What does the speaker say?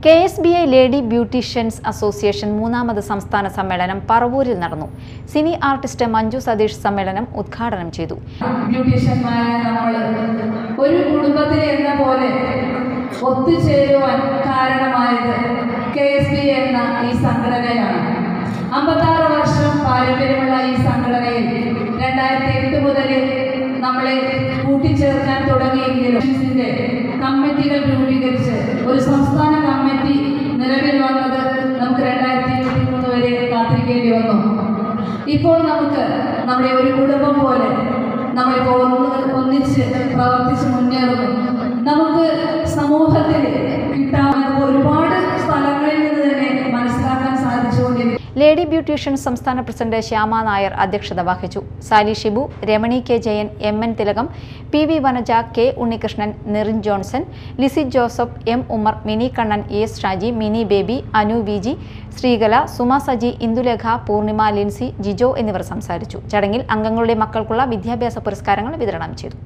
KSBI lady beauticians association മൂന്നാമത് സംസ്ഥാന സമ്മേളനം പറവൂരിൽ നടന്നു. സിനി ആർട്ടിസ്റ്റ് മഞ്ജു സതീഷ് സമ്മേളനം ഉദ്ഘാടനം ചെയ്തു. ബ്യൂട്ടീഷ്യന്മാരായ നമ്മൾ ഒരു കുടുംബത്തിൽ എന്ന പോലെ ഒത്തുചേരുവാൻ കാരണമായത് KSBI എന്ന ഈ സംഘടനയാണ്. 56 വർഷം പാരമ്പര്യമുള്ള ഈ സംഘടനയിൽ 2008 മുതൽ നമ്മളെ കൂട്ടിച്ചേർക്കാൻ തുടങ്ങിയെങ്കിലും കമ്മിറ്റികൾ രൂപീകരിച്ച് ഒരു സംസ്ഥാന കമ്മിറ്റി നിലവിൽ വന്നത് നമുക്ക് 2023 വരെ കാത്തിരിക്കേണ്ടി വന്നു. ഇപ്പോൾ നമുക്ക് നമ്മുടെ ഒരു കുടുംബം പോലെ നമ്മളിപ്പോൾ ഒന്നിച്ച് പ്രവർത്തിച്ച് മുന്നേറുന്നു. നമുക്ക് സമൂഹത്തിൽ കിട്ടാവുന്ന ഒരുപാട് സ്ഥലങ്ങളിൽ നിന്ന് തന്നെ മനസ്സിലാക്കാൻ സാധിച്ചുകൊണ്ടിരിക്കും. ലേഡി ബ്യൂട്ടീഷ്യൻ സംസ്ഥാന പ്രസിഡന്റ് ശ്യാമ നായർ അധ്യക്ഷത വഹിച്ചു. Sali Shibu, Ramani K Jayan, MN Thilakam, PV Vanaja, K Unnikrishnan, Nirin Johnson, Lissy Joseph, M Ummer, Mini Kannan, ES Shaji, Mini Baby, Anu VG, Sreekala, Suma Saji, Indulekha, Poornima, Lincy, Jijo എന്നിവർ സംസാരിച്ചു. ചടങ്ങിൽ അംഗങ്ങളുടെ മക്കൾക്കുള്ള വിദ്യാഭ്യാസ പുരസ്കാരങ്ങൾ വിതരണം ചെയ്തു.